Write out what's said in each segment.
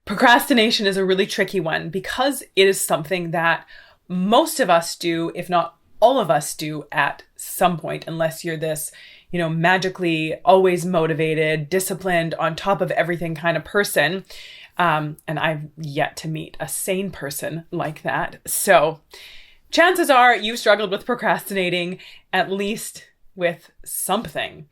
Procrastination is a really tricky one because it is something that most of us do, if not all of us do at some point, unless you're this, magically always motivated, disciplined, on top of everything kind of person. And I've yet to meet a sane person like that. So chances are you've struggled with procrastinating, at least with something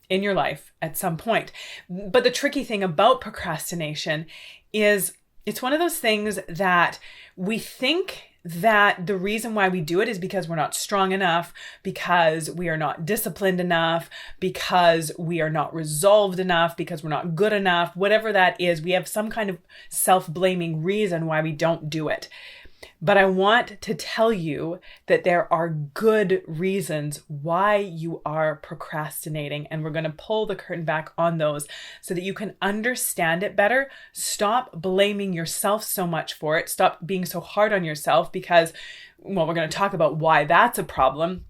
in your life at some point. But the tricky thing about procrastination is it's one of those things that we think that the reason why we do it is because we're not strong enough, because we are not disciplined enough, because we are not resolved enough, because we're not good enough, whatever that is, we have some kind of self-blaming reason why we don't do it. But I want to tell you that there are good reasons why you are procrastinating, and we're going to pull the curtain back on those so that you can understand it better. Stop blaming yourself so much for it. Stop being so hard on yourself because, we're going to talk about why that's a problem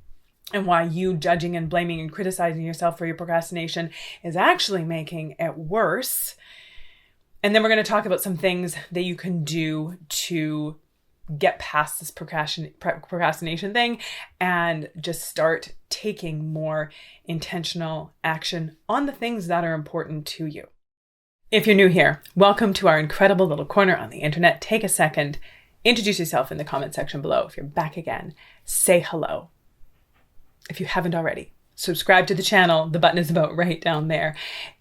and why you judging and blaming and criticizing yourself for your procrastination is actually making it worse. And then we're going to talk about some things that you can do to get past this procrastination thing and just start taking more intentional action on the things that are important to you. If you're new here, welcome to our incredible little corner on the internet. Take a second, introduce yourself in the comment section below. If you're back again, say hello. If you haven't already, subscribe to the channel. The button is about right down there.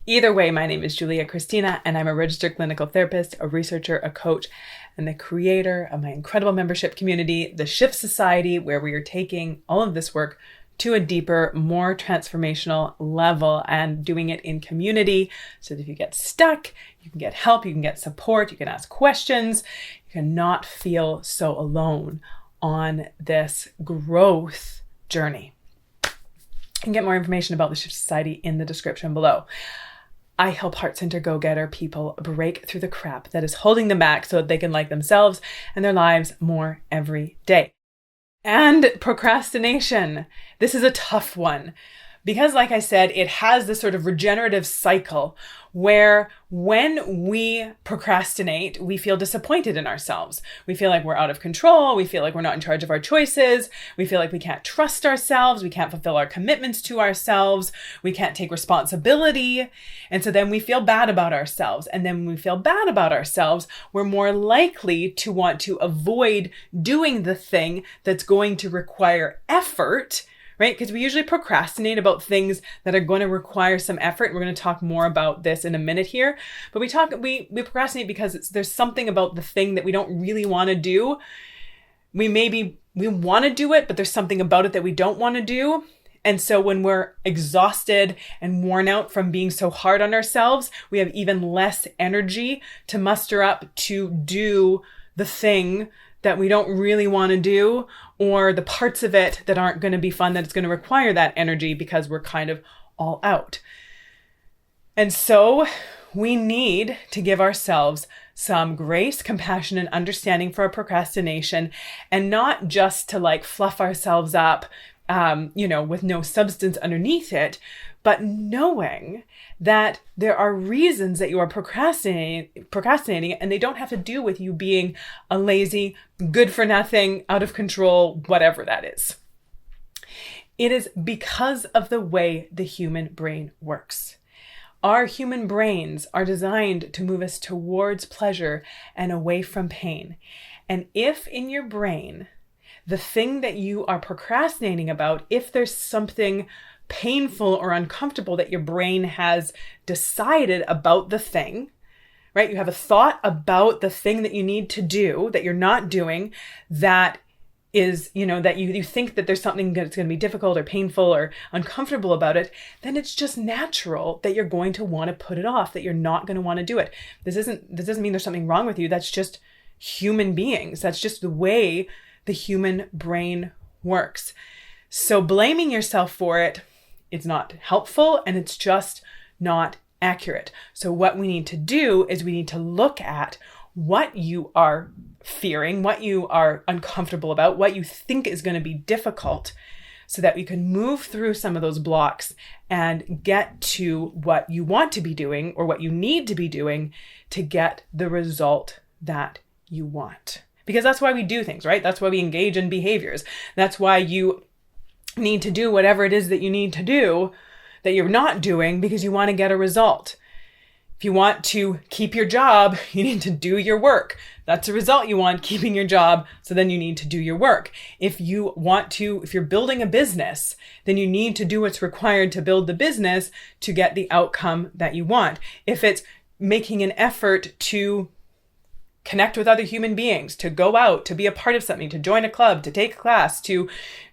Either way, my name is Kristina, and I'm a registered clinical therapist, a researcher, a coach, and the creator of my incredible membership community, the Shift Society, where we are taking all of this work to a deeper, more transformational level and doing it in community so that if you get stuck, you can get help, you can get support, you can ask questions, you can not feel so alone on this growth journey. You can get more information about the Shift Society in the description below. I help heart center go-getter people break through the crap that is holding them back so that they can like themselves and their lives more every day. And procrastination. This is a tough one because, like I said, it has this sort of regenerative cycle where when we procrastinate, we feel disappointed in ourselves. We feel like we're out of control. We feel like we're not in charge of our choices. We feel like we can't trust ourselves. We can't fulfill our commitments to ourselves. We can't take responsibility. And so then we feel bad about ourselves. And then when we feel bad about ourselves, we're more likely to want to avoid doing the thing that's going to require effort, right? Because we usually procrastinate about things that are going to require some effort. We're going to talk more about this in a minute here. But we procrastinate because there's something about the thing that we don't really want to do. We want to do it, but there's something about it that we don't want to do. And so when we're exhausted and worn out from being so hard on ourselves, we have even less energy to muster up to do the thing that we don't really want to do, or the parts of it that aren't going to be fun, that it's going to require that energy because we're kind of all out. And so we need to give ourselves some grace, compassion, and understanding for our procrastination, and not just to fluff ourselves up, with no substance underneath it, but knowing that there are reasons that you are procrastinating, and they don't have to do with you being a lazy, good for nothing, out of control, whatever that is. It is because of the way the human brain works. Our human brains are designed to move us towards pleasure and away from pain. And if in your brain, the thing that you are procrastinating about, if there's something painful or uncomfortable that your brain has decided about the thing, right? You have a thought about the thing that you need to do that you're not doing, that is, that you think that there's something that's going to be difficult or painful or uncomfortable about it, then it's just natural that you're going to want to put it off, that you're not going to want to do it. This doesn't mean there's something wrong with you. That's just human beings. That's just the way the human brain works. So blaming yourself for it, it's not helpful, and it's just not accurate. So what we need to do is we need to look at what you are fearing, what you are uncomfortable about, what you think is going to be difficult, so that we can move through some of those blocks and get to what you want to be doing or what you need to be doing to get the result that you want. Because that's why we do things, right? That's why we engage in behaviors. That's why you need to do whatever it is that you need to do that you're not doing, because you want to get a result. If you want to keep your job, you need to do your work. That's a result you want, keeping your job. So then you need to do your work. If you're building a business, then you need to do what's required to build the business to get the outcome that you want. If it's making an effort to connect with other human beings, to go out, to be a part of something, to join a club, to take a class, to,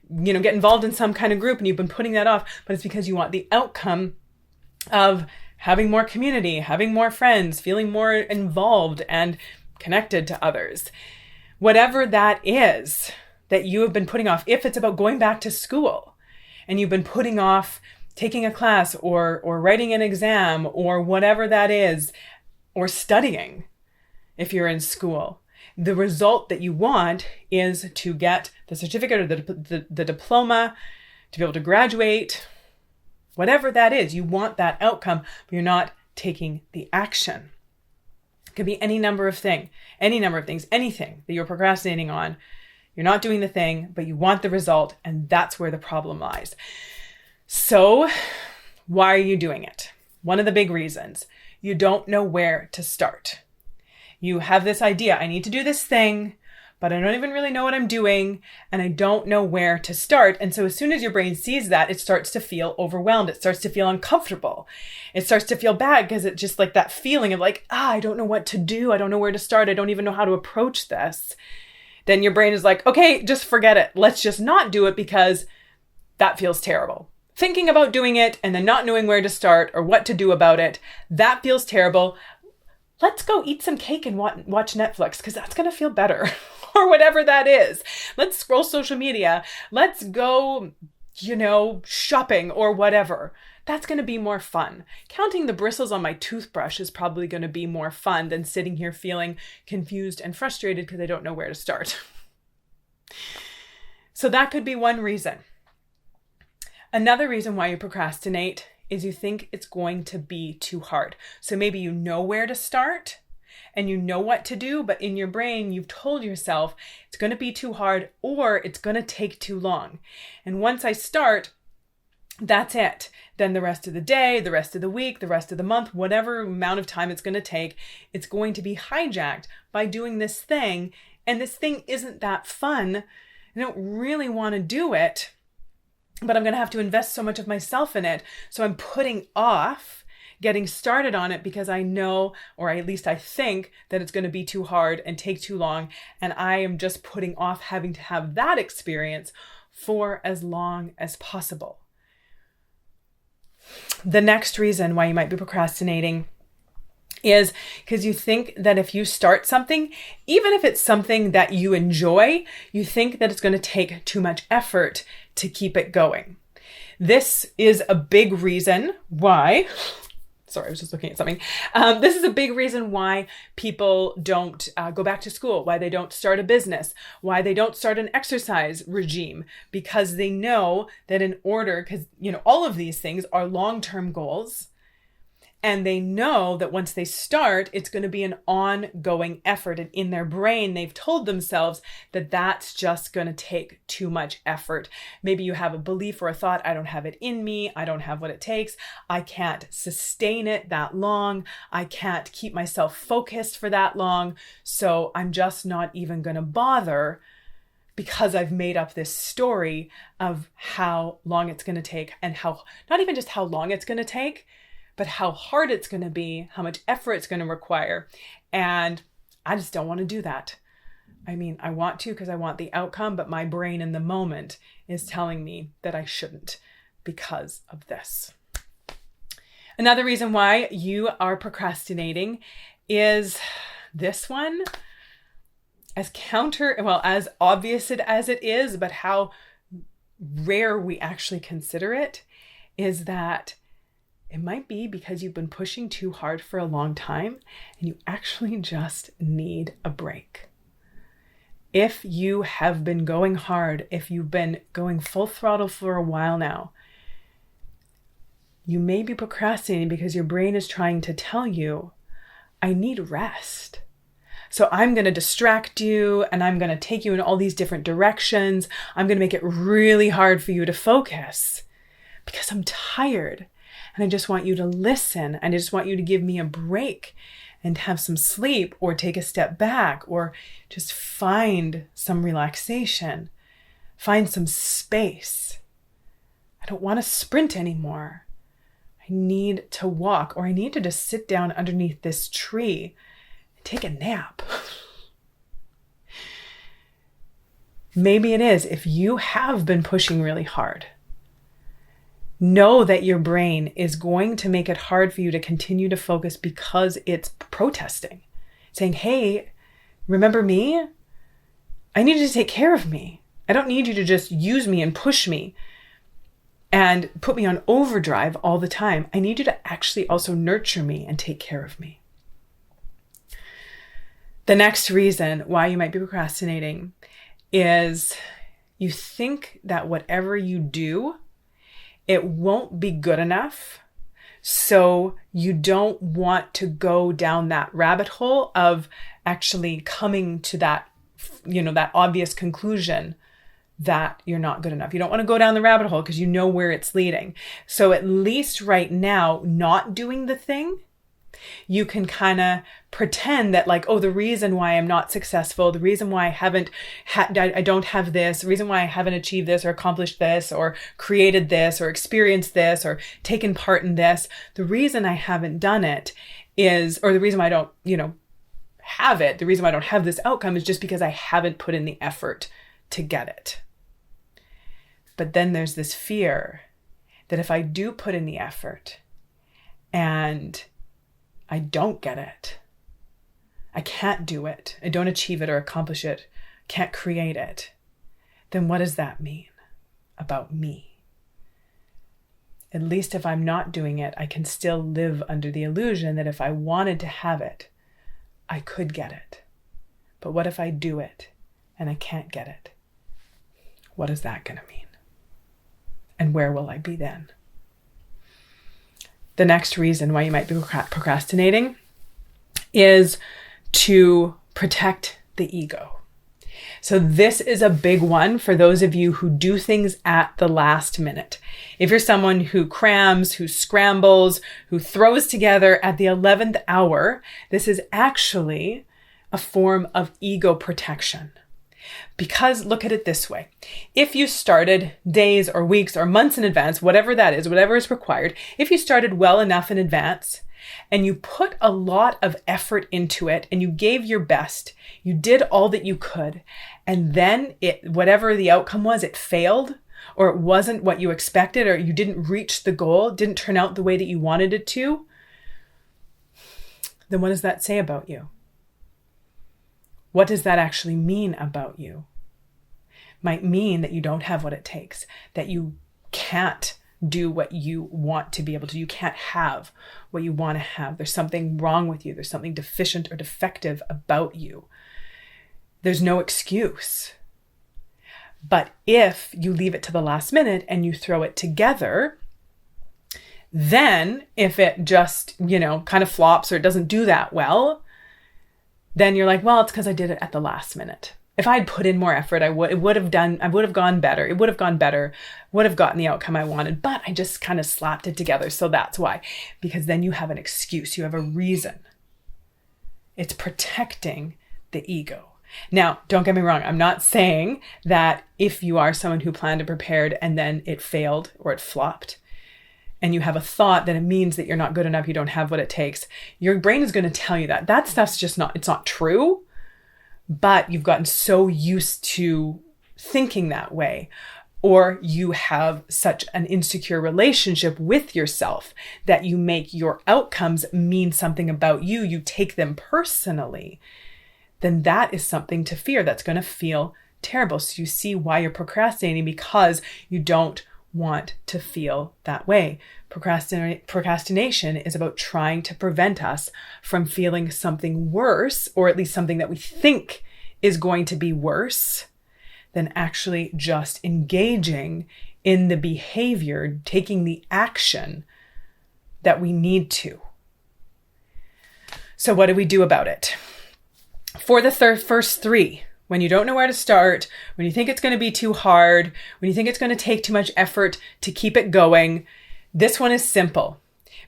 get involved in some kind of group, and you've been putting that off, but it's because you want the outcome of having more community, having more friends, feeling more involved and connected to others. Whatever that is that you have been putting off, if it's about going back to school and you've been putting off taking a class or writing an exam or whatever that is, or studying if you're in school, the result that you want is to get the certificate or the diploma, to be able to graduate. Whatever that is, you want that outcome, but you're not taking the action. It could be any number of things, anything that you're procrastinating on. You're not doing the thing, but you want the result, and that's where the problem lies. So, why are you doing it? One of the big reasons, you don't know where to start. You have this idea, I need to do this thing, but I don't even really know what I'm doing, and I don't know where to start. And so as soon as your brain sees that, it starts to feel overwhelmed. It starts to feel uncomfortable. It starts to feel bad because it's just like that feeling of like, I don't know what to do. I don't know where to start. I don't even know how to approach this. Then your brain is like, okay, just forget it. Let's just not do it because that feels terrible. Thinking about doing it and then not knowing where to start or what to do about it, that feels terrible. Let's go eat some cake and watch Netflix because that's going to feel better. Or whatever that is. Let's scroll social media. Let's go, shopping or whatever. That's going to be more fun. Counting the bristles on my toothbrush is probably going to be more fun than sitting here feeling confused and frustrated because I don't know where to start. So that could be one reason. Another reason why you procrastinate is you think it's going to be too hard. So maybe you know where to start and you know what to do, but in your brain, you've told yourself it's going to be too hard or it's going to take too long. And once I start, that's it. Then the rest of the day, the rest of the week, the rest of the month, whatever amount of time it's going to take, it's going to be hijacked by doing this thing. And this thing isn't that fun. I don't really want to do it, but I'm going to have to invest so much of myself in it. So I'm putting off getting started on it because I know, or at least I think, that it's going to be too hard and take too long. And I am just putting off having to have that experience for as long as possible. The next reason why you might be procrastinating is because you think that if you start something, even if it's something that you enjoy, you think that it's going to take too much effort to keep it going. This is a big reason why... Sorry, I was just looking at something. This is a big reason why people don't go back to school, why they don't start a business, why they don't start an exercise regime, because they know that because all of these things are long-term goals. And they know that once they start, it's going to be an ongoing effort. And in their brain, they've told themselves that that's just going to take too much effort. Maybe you have a belief or a thought, I don't have it in me. I don't have what it takes. I can't sustain it that long. I can't keep myself focused for that long. So I'm just not even going to bother because I've made up this story of how long it's going to take and not even just how long it's going to take, but how hard it's going to be, how much effort it's going to require. And I just don't want to do that. I mean, I want to because I want the outcome, but my brain in the moment is telling me that I shouldn't because of this. Another reason why you are procrastinating is this one. As obvious as it is, but how rare we actually consider it, is that it might be because you've been pushing too hard for a long time and you actually just need a break. if you have been going hard, if you've been going full throttle for a while now, you may be procrastinating because your brain is trying to tell you, I need rest. So I'm going to distract you and I'm going to take you in all these different directions. I'm going to make it really hard for you to focus because I'm tired and I just want you to listen and I just want you to give me a break and have some sleep or take a step back or just find some relaxation, find some space. I don't want to sprint anymore. I need to walk, or I need to just sit down underneath this tree and take a nap. Maybe it is if you have been pushing really hard. Know that your brain is going to make it hard for you to continue to focus because it's protesting, saying, hey, remember me? I need you to take care of me. I don't need you to just use me and push me and put me on overdrive all the time. I need you to actually also nurture me and take care of me. The next reason why you might be procrastinating is you think that whatever you do, it won't be good enough. So you don't want to go down that rabbit hole of actually coming to that, that obvious conclusion that you're not good enough. You don't want to go down the rabbit hole because you know where it's leading. So at least right now, not doing the thing, you can kind of pretend that the reason why I'm not successful, the reason why I don't have this, the reason why I haven't achieved this or accomplished this or created this or experienced this or taken part in this, the reason I haven't done it is, or the reason why I don't, have it, the reason why I don't have this outcome is just because I haven't put in the effort to get it. But then there's this fear that if I do put in the effort and I don't get it, I can't do it, I don't achieve it or accomplish it, can't create it, then what does that mean about me? At least if I'm not doing it, I can still live under the illusion that if I wanted to have it, I could get it. But what if I do it and I can't get it? What is that going to mean? And where will I be then? The next reason why you might be procrastinating is to protect the ego. So this is a big one for those of you who do things at the last minute. If you're someone who crams, who scrambles, who throws together at the 11th hour, this is actually a form of ego protection. Because look at it this way. If you started days or weeks or months in advance, whatever that is, whatever is required, if you started well enough in advance and you put a lot of effort into it and you gave your best, you did all that you could, and then whatever the outcome was, it failed, or it wasn't what you expected, or you didn't reach the goal, didn't turn out the way that you wanted it to, then what does that say about you? What does that actually mean about you? Might mean that you don't have what it takes, that you can't do what you want to be able to. You can't have what you want to have. There's something wrong with you. There's something deficient or defective about you. There's no excuse. But if you leave it to the last minute and you throw it together, then if it just, kind of flops or it doesn't do that well, then you're like, well, it's because I did it at the last minute. If I'd put in more effort, I would have gone better. It would have gone better, would have gotten the outcome I wanted, but I just kind of slapped it together. So that's why, because then you have an excuse, you have a reason. It's protecting the ego. Now, don't get me wrong. I'm not saying that if you are someone who planned and prepared and then it failed or it flopped, and you have a thought that it means that you're not good enough, you don't have what it takes, your brain is going to tell you that. That stuff's just it's not true, but you've gotten so used to thinking that way, or you have such an insecure relationship with yourself that you make your outcomes mean something about you, you take them personally, then that is something to fear. That's going to feel terrible. So you see why you're procrastinating, because you don't want to feel that way. Procrastination is about trying to prevent us from feeling something worse, or at least something that we think is going to be worse than actually just engaging in the behavior, taking the action that we need to. So what do we do about it? For the first three, when you don't know where to start, when you think it's going to be too hard, when you think it's going to take too much effort to keep it going, this one is simple.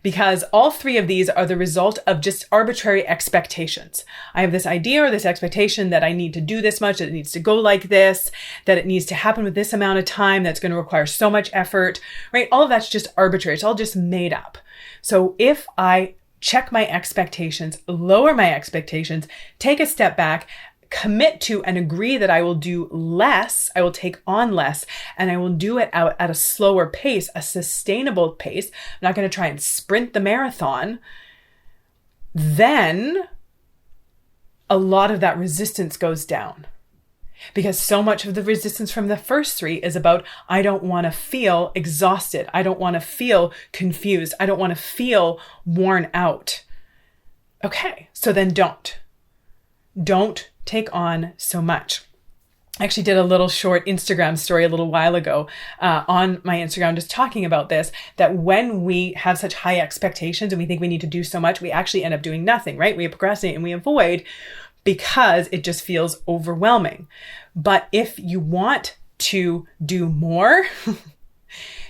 Because all three of these are the result of just arbitrary expectations. I have this idea or this expectation that I need to do this much, that it needs to go like this, that it needs to happen with this amount of time, that's going to require so much effort, right? All of that's just arbitrary. It's all just made up. So if I check my expectations, lower my expectations, take a step back, commit to and agree that I will do less, I will take on less, and I will do it out at a slower pace, a sustainable pace. I'm not going to try and sprint the marathon. Then a lot of that resistance goes down. Because so much of the resistance from the first three is about, I don't want to feel exhausted. I don't want to feel confused. I don't want to feel worn out. Okay, so then don't. Don't take on so much. I actually did a little short Instagram story a little while ago on my Instagram just talking about this, that when we have such high expectations and we think we need to do so much, we actually end up doing nothing, right? We procrastinate and we avoid because it just feels overwhelming. But if you want to do more,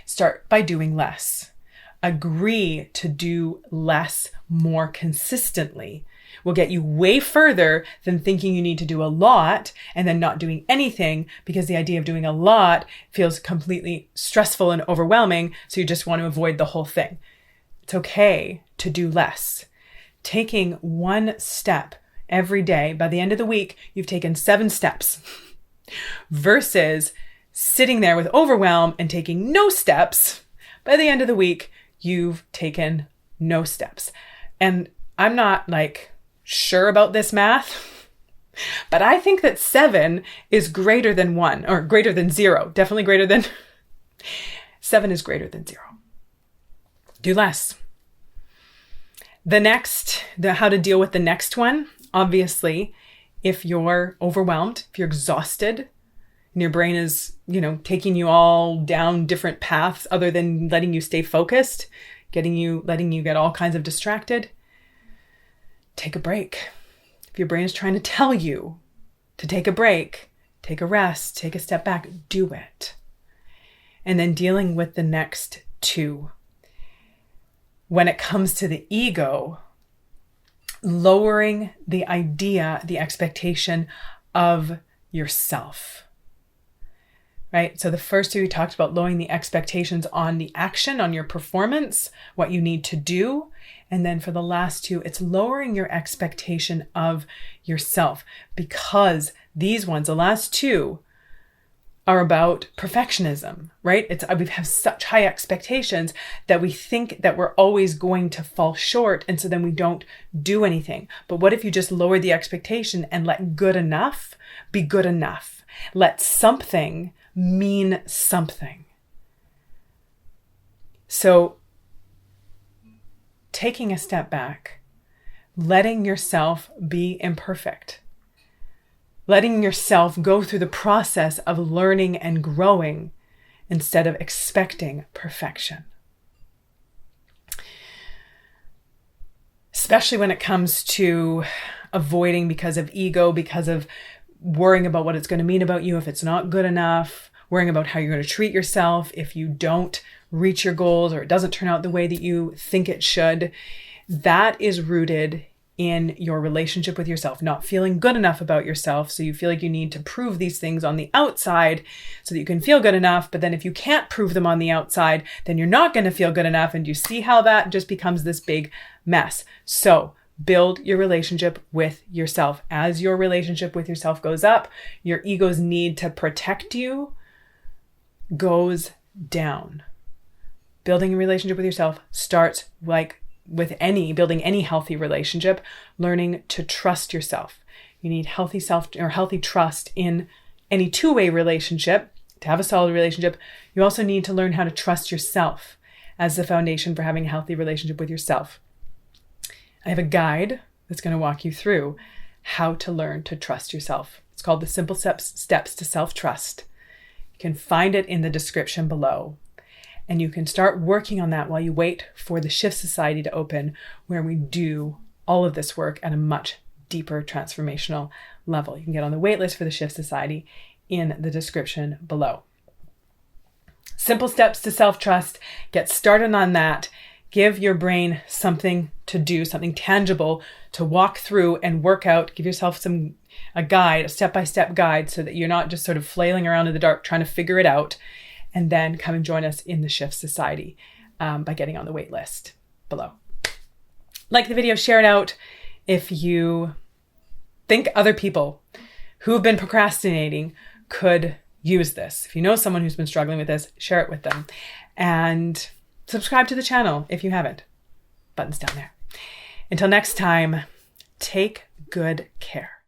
start by doing less. Agree to do less more consistently. Will get you way further than thinking you need to do a lot and then not doing anything, because the idea of doing a lot feels completely stressful and overwhelming. So you just want to avoid the whole thing. It's okay to do less. Taking one step every day, by the end of the week, you've taken 7 steps versus sitting there with overwhelm and taking no steps. By the end of the week, you've taken no steps. And I'm not sure about this math, but I think that 7 is greater than 1 or greater than 0. Definitely greater than 7 is greater than 0. Do less. How to deal with the next one. Obviously, if you're overwhelmed, if you're exhausted and your brain is, taking you all down different paths other than letting you stay focused, letting you get all kinds of distracted, take a break. If your brain is trying to tell you to take a break, take a rest, take a step back, do it. And then dealing with the next 2. When it comes to the ego, lowering the expectation of yourself, right? So the first 2 we talked about lowering the expectations on the action, on your performance, what you need to do. And then for the last 2, it's lowering your expectation of yourself, because these ones, the last 2, are about perfectionism, right? We have such high expectations that we think that we're always going to fall short. And so then we don't do anything. But what if you just lower the expectation and let good enough be good enough? Let something mean something. So taking a step back, letting yourself be imperfect, letting yourself go through the process of learning and growing instead of expecting perfection. Especially when it comes to avoiding because of ego, because of worrying about what it's going to mean about you if it's not good enough, worrying about how you're going to treat yourself if you don't reach your goals or it doesn't turn out the way that you think it should. That is rooted in your relationship with yourself, not feeling good enough about yourself. So you feel like you need to prove these things on the outside so that you can feel good enough. But then if you can't prove them on the outside, then you're not going to feel good enough. And you see how that just becomes this big mess. So build your relationship with yourself. As your relationship with yourself goes up, your ego's need to protect you goes down. Building a relationship with yourself starts building any healthy relationship, learning to trust yourself. You need healthy trust in any two-way relationship. To have a solid relationship, you also need to learn how to trust yourself as the foundation for having a healthy relationship with yourself. I have a guide that's going to walk you through how to learn to trust yourself. It's called the Simple Steps to Self-Trust. You can find it in the description below. And you can start working on that while you wait for the Shift Society to open, where we do all of this work at a much deeper transformational level. You can get on the waitlist for the Shift Society in the description below. Simple steps to self-trust. Get started on that. Give your brain something to do, something tangible to walk through and work out. Give yourself a guide, a step-by-step guide, so that you're not just sort of flailing around in the dark trying to figure it out. And then come and join us in the Shift Society by getting on the wait list below. Like the video, share it out. If you think other people who have been procrastinating could use this. If you know someone who's been struggling with this, share it with them. And subscribe to the channel if you haven't. Button's down there. Until next time, take good care.